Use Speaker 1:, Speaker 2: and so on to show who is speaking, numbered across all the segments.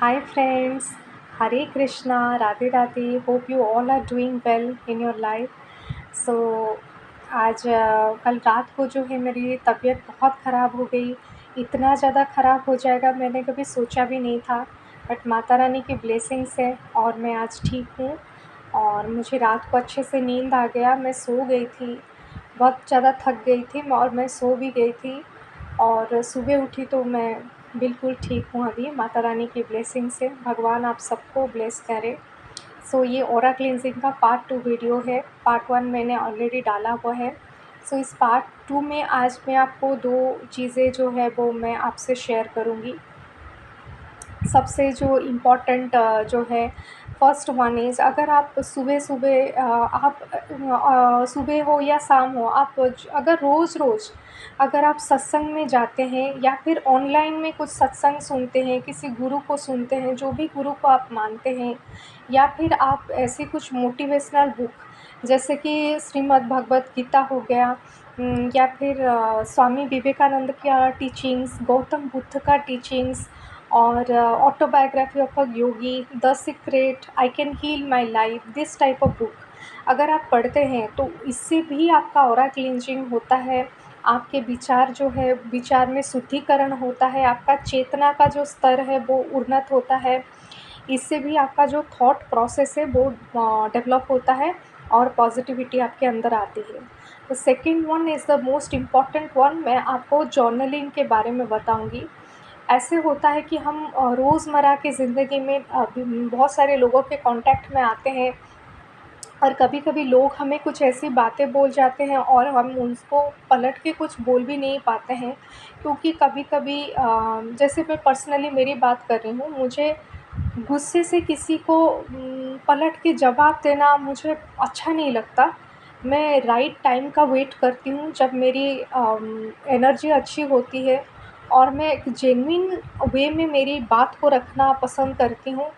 Speaker 1: Hi friends, Hare Krishna, Radhe Radhe. Hope you all are doing well in your life. So आज कल रात को जो है मेरी तबीयत बहुत ख़राब हो गई। इतना ज़्यादा ख़राब हो जाएगा मैंने कभी सोचा भी नहीं था। बट माता रानी की ब्लेसिंग्स है और मैं आज ठीक हूँ। और मुझे रात को अच्छे से नींद आ गया। मैं सो गई थी, बहुत ज़्यादा थक गई थी और मैं सो भी गई थी। और सुबह उठी तो मैं बिल्कुल ठीक हूँ अभी, माता रानी की ब्लेसिंग से। भगवान आप सबको ब्लेस करे। सो ये ऑरा क्लींजिंग का पार्ट 2 वीडियो है। पार्ट 1 मैंने ऑलरेडी डाला हुआ है। सो इस पार्ट 2 में आज मैं आपको 2 चीज़ें जो है वो मैं आपसे शेयर करूँगी। सबसे जो इम्पोर्टेंट जो है, फर्स्ट वन इज़, अगर आप सुबह-सुबह आप सुबह हो या शाम हो, आप अगर रोज़-रोज़ अगर आप सत्संग में जाते हैं या फिर ऑनलाइन में कुछ सत्संग सुनते हैं, किसी गुरु को सुनते हैं, जो भी गुरु को आप मानते हैं, या फिर आप ऐसी कुछ मोटिवेशनल बुक जैसे कि श्रीमद् भगवत गीता हो गया, या फिर स्वामी विवेकानंद का टीचिंग्स, गौतम बुद्ध का टीचिंग्स, और autobiography of a yogi, the secret, I can heal my life, this type of book अगर आप पढ़ते हैं तो इससे भी आपका ऑरा क्लींजिंग होता है। आपके विचार जो है, विचार में शुद्धिकरण होता है, आपका चेतना का जो स्तर है वो उन्नत होता है। इससे भी आपका जो थॉट प्रोसेस है वो डेवलप होता है और पॉजिटिविटी आपके अंदर आती है। तो second one is the most important one, मैं आपको जर्नलिंग के बारे में बताऊंगी। ऐसे होता है कि हम रोज़मर्रा की ज़िंदगी में बहुत सारे लोगों के कांटेक्ट में आते हैं, और कभी-कभी लोग हमें कुछ ऐसी बातें बोल जाते हैं और हम उसको पलट के कुछ बोल भी नहीं पाते हैं, क्योंकि कभी-कभी जैसे मैं पर्सनली मेरी बात कर रही हूँ, मुझे गुस्से से किसी को पलट के जवाब देना मुझे अच्छा नहीं लगता। मैं राइट टाइम का वेट करती हूँ जब मेरी एनर्जी अच्छी होती है, और मैं एक जेन्युइन वे में मेरी बात को रखना पसंद करती हूँ।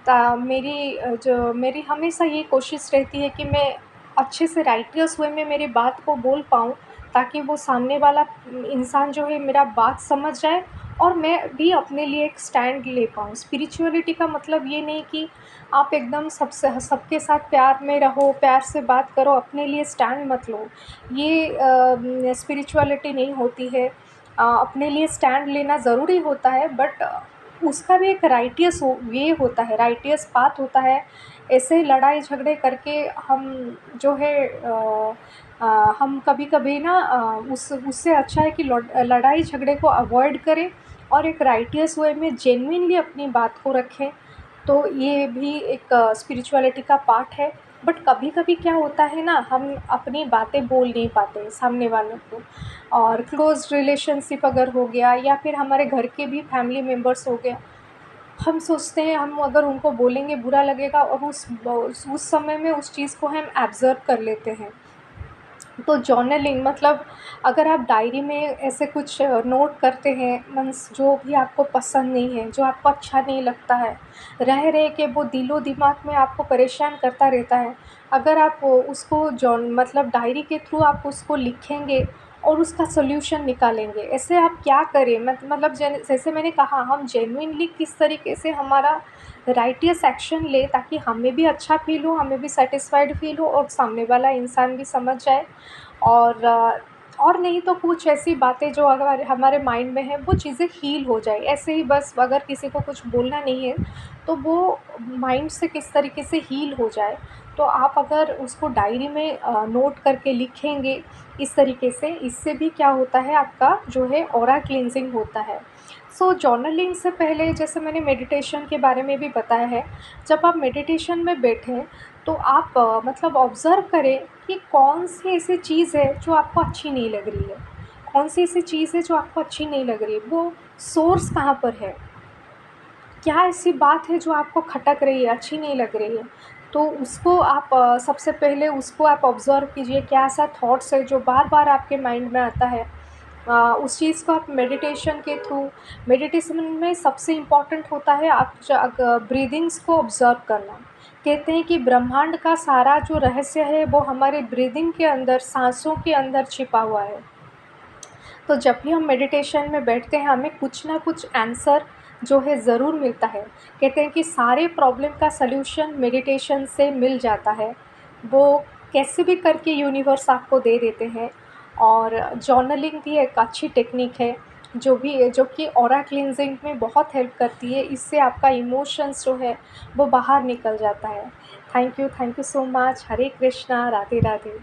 Speaker 1: जो मेरी हमेशा ये कोशिश रहती है कि मैं अच्छे से राइटियस वे में मेरी बात को बोल पाऊँ, ताकि वो सामने वाला इंसान जो है मेरा बात समझ जाए, और मैं भी अपने लिए एक स्टैंड ले पाऊँ। स्पिरिचुअलिटी का मतलब ये नहीं कि आप एकदम सबके साथ प्यार में रहो, प्यार से बात करो, अपने लिए स्टैंड मत लो। ये स्पिरिचुअलिटी नहीं होती है। अपने लिए स्टैंड लेना ज़रूरी होता है, बट उसका भी एक राइटियस वे होता है, राइटियस पाथ होता है। ऐसे लड़ाई झगड़े करके हम जो है हम कभी-कभी ना उससे अच्छा है कि लड़ाई झगड़े को अवॉइड करें और एक राइटियस वे में जेन्युइनली अपनी बात को रखें। तो ये भी एक स्पिरिचुअलिटी का पार्ट है। बट कभी-कभी क्या होता है ना, हम अपनी बातें बोल नहीं पाते सामने वालों को। और क्लोज़ रिलेशनशिप अगर हो गया, या फिर हमारे घर के भी फैमिली मेंबर्स हो गए, हम सोचते हैं हम अगर उनको बोलेंगे बुरा लगेगा, और उस समय में उस चीज़ को हम ऑब्ज़र्व कर लेते हैं। तो जर्नलिंग मतलब, अगर आप डायरी में ऐसे कुछ नोट करते हैं, मीन्स जो भी आपको पसंद नहीं है, जो आपको अच्छा नहीं लगता है, रह के वो दिलो दिमाग में आपको परेशान करता रहता है, अगर आप उसको जॉन मतलब डायरी के थ्रू आप उसको लिखेंगे और उसका सॉल्यूशन निकालेंगे। ऐसे आप क्या करें, मतलब जैसे मैंने कहा, हम जेन्युइनली किस तरीके से हमारा राइटियस एक्शन ले, ताकि हमें भी अच्छा फ़ील हो, हमें भी सैटिस्फाइड फ़ील हो, और सामने वाला इंसान भी समझ जाए। और और नहीं तो कुछ ऐसी बातें जो अगर हमारे माइंड में है, वो चीज़ें हील हो जाए। ऐसे ही बस, अगर किसी को कुछ बोलना नहीं है, तो वो माइंड से किस तरीके से हील हो जाए। तो आप अगर उसको डायरी में नोट करके लिखेंगे इस तरीके से, इससे भी क्या होता है, आपका जो है ऑरा क्लींजिंग होता है। सो जर्नलिंग से पहले, जैसे मैंने मेडिटेशन के बारे में भी बताया है, जब आप मेडिटेशन में बैठें तो आप मतलब ऑब्ज़र्व करें कि कौन सी ऐसी चीज़ है जो आपको अच्छी नहीं लग रही है, कौन सी ऐसी चीज़ है जो आपको अच्छी नहीं लग रही है, वो सोर्स कहाँ पर है, क्या ऐसी बात है जो आपको खटक रही है, अच्छी नहीं लग रही है। तो उसको आप सबसे पहले उसको आप ऑब्ज़र्व कीजिए, क्या ऐसा थॉट्स है जो बार-बार आपके माइंड में आता है। उस चीज़ को आप मेडिटेशन के थ्रू, मेडिटेशन में सबसे इम्पॉर्टेंट होता है आप ब्रीदिंग्स को ऑब्ज़र्व करना। कहते हैं कि ब्रह्मांड का सारा जो रहस्य है वो हमारे ब्रीदिंग के अंदर, साँसों के अंदर छिपा हुआ है। तो जब भी हम मेडिटेशन में बैठते हैं, हमें कुछ ना कुछ आंसर जो है ज़रूर मिलता है। कहते हैं कि सारे प्रॉब्लम का सॉल्यूशन मेडिटेशन से मिल जाता है। वो कैसे भी करके यूनिवर्स आपको दे देते हैं। और जर्नलिंग भी एक अच्छी टेक्निक है, जो कि ऑरा क्लींजिंग में बहुत हेल्प करती है। इससे आपका इमोशंस जो है वो बाहर निकल जाता है। Thank you so much. Hare Krishna, Radhe Radhe.